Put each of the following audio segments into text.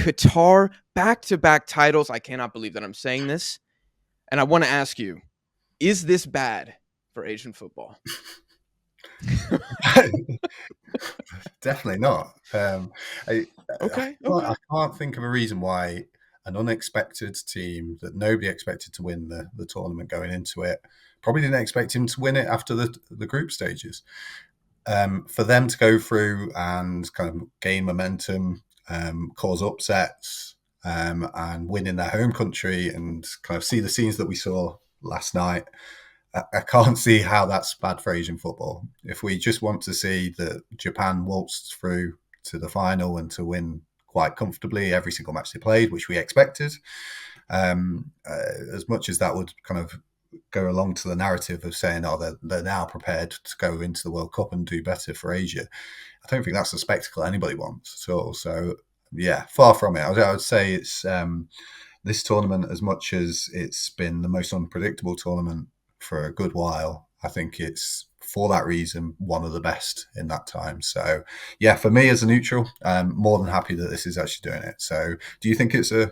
Qatar, back-to-back titles. I cannot believe that I'm saying this. And I want to ask you, is this bad for Asian football? Definitely not. I, Okay, I okay. can't think of a reason why an unexpected team that nobody expected to win the tournament going into it, probably didn't expect him to win it after the group stages. For them to go through and kind of gain momentum, cause upsets, and win in their home country, and kind of see the scenes that we saw last night, I can't see how that's bad for Asian football. If we just want to see that Japan waltzed through to the final and to win quite comfortably every single match they played, which we expected, as much as that would kind of go along to the narrative of saying, oh, they're now prepared to go into the World Cup and do better for Asia, I don't think that's the spectacle anybody wants at all. So, yeah, far from it. I would say it's this tournament, as much as it's been the most unpredictable tournament for a good while, I think it's for that reason one of the best in that time. So yeah, for me as a neutral, I'm more than happy that this is actually doing it. So do you think it's a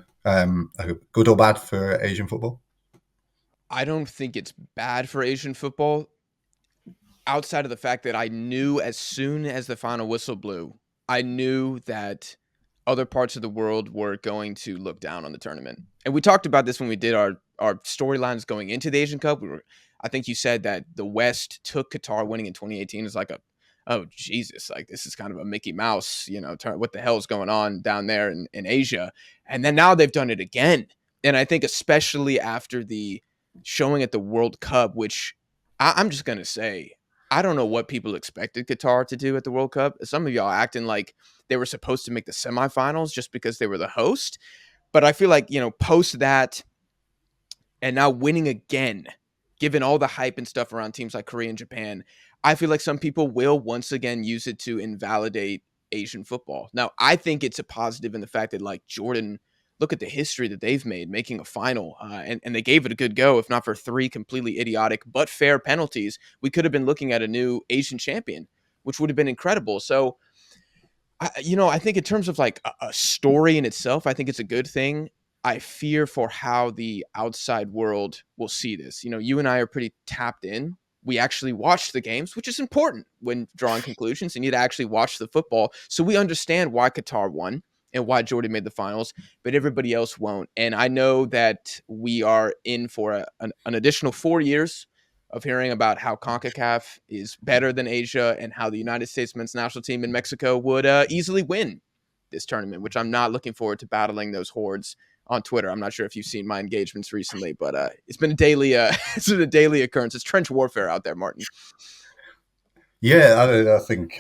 good or bad for Asian football? I don't think it's bad for Asian football outside of the fact that I knew as soon as the final whistle blew, I knew that other parts of the world were going to look down on the tournament. And we talked about this when we did our storylines going into the Asian Cup. I think you said that the West took Qatar winning in 2018 as like oh Jesus, like this is kind of a Mickey Mouse, what the hell is going on down there in Asia? And then now they've done it again. And I think especially after the showing at the World Cup, which I'm just gonna say, I don't know what people expected Qatar to do at the World Cup. Some of y'all acting like they were supposed to make the semifinals just because they were the host. But I feel like, post that and now winning again, given all the hype and stuff around teams like Korea and Japan, I feel like some people will once again use it to invalidate Asian football. Now, I think it's a positive in the fact that, like, Jordan, look at the history that they've made making a final, and they gave it a good go. If not for three completely idiotic but fair penalties, we could have been looking at a new Asian champion, which would have been incredible. So, I think in terms of like a story in itself, I think it's a good thing. I fear for how the outside world will see this. You and I are pretty tapped in. We actually watch the games, which is important when drawing conclusions. You need to actually watch the football. So we understand why Qatar won and why Jordan made the finals, but everybody else won't. And I know that we are in for an additional 4 years of hearing about how CONCACAF is better than Asia and how the United States men's national team in Mexico would easily win this tournament, which I'm not looking forward to battling those hordes on Twitter. I'm not sure if you've seen my engagements recently, but it's been a daily it's been a daily occurrence. It's trench warfare out there, Martin. Yeah, I think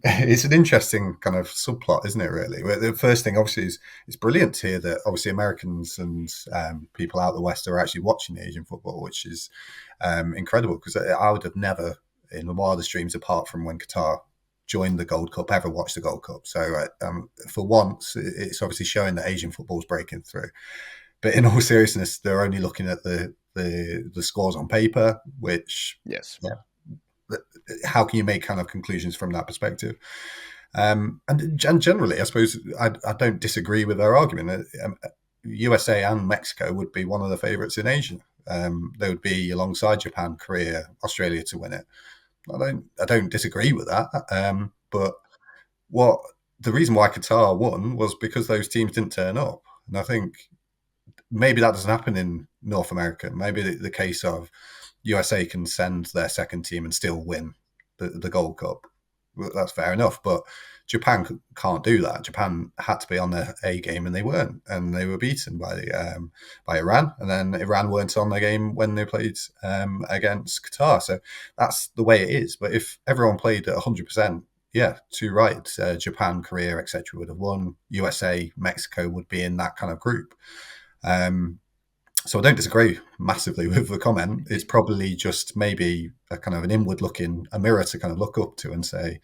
it's an interesting kind of subplot, isn't it? Really, well, the first thing obviously is it's brilliant to hear that obviously Americans and people out the West are actually watching Asian football, which is incredible because I would have never, in the wildest dreams, apart from when Qatar joined the Gold Cup, ever watched the Gold Cup. So for once, it's obviously showing that Asian football is breaking through. But in all seriousness, they're only looking at the scores on paper, which Yes. yeah, how can you make kind of conclusions from that perspective? And generally, I suppose I don't disagree with their argument. USA and Mexico would be one of the favourites in Asia. They would be alongside Japan, Korea, Australia to win it. I don't disagree with that. But what the reason why Qatar won was because those teams didn't turn up, and I think maybe that doesn't happen in North America. Maybe the case of USA can send their second team and still win the Gold Cup. That's fair enough, but Japan can't do that. Japan had to be on their A game, and they weren't, and they were beaten by Iran, and then Iran weren't on their game when they played against Qatar. So that's the way it is. But if everyone played at 100%, yeah, too right. Japan, Korea, etc. would have won. USA, Mexico would be in that kind of group. So I don't disagree massively with the comment. It's probably just maybe a kind of an a mirror to kind of look up to and say,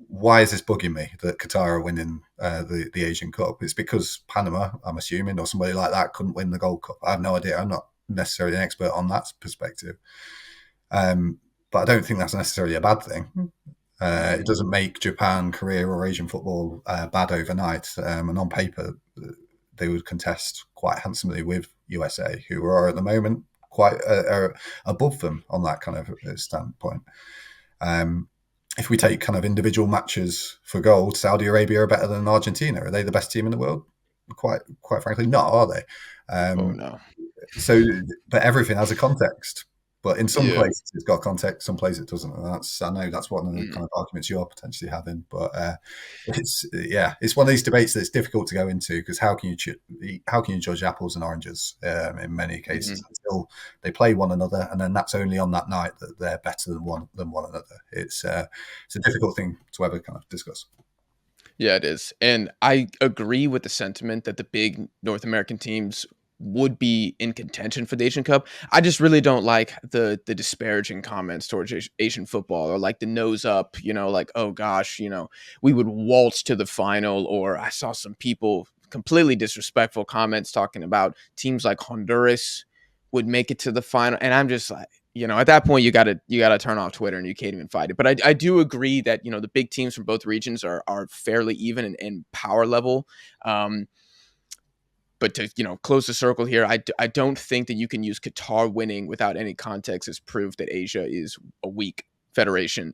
why is this bugging me that Qatar are winning the Asian Cup? It's because Panama, I'm assuming, or somebody like that couldn't win the Gold Cup. I have no idea. I'm not necessarily an expert on that perspective. But I don't think that's necessarily a bad thing. It doesn't make Japan, Korea, or Asian football bad overnight. And on paper, they would contest quite handsomely with USA, who are at the moment quite above them on that kind of standpoint. Um, if we take kind of individual matches for gold, Saudi Arabia are better than Argentina. Are they the best team in the world? Quite frankly, not, are they? Oh Um, no. so, but everything has a context. But in some Yeah. places it's got context, some places it doesn't. And I know that's one of the Mm. kind of arguments you're potentially having. But it's one of these debates that's difficult to go into because how can you judge apples and oranges in many cases Mhm. until they play one another, and then that's only on that night that they're better than one another. It's a difficult thing to ever kind of discuss. Yeah, it is. And I agree with the sentiment that the big North American teams would be in contention for the Asian Cup. I just really don't like the disparaging comments towards Asian football, or like the nose up, like, oh gosh, we would waltz to the final. Or I saw some people completely disrespectful comments talking about teams like Honduras would make it to the final. And I'm just like, at that point you gotta turn off Twitter and you can't even fight it. But I do agree that the big teams from both regions are fairly even in power level. Um, but to close the circle here, I don't think that you can use Qatar winning without any context as proof that Asia is a weak federation.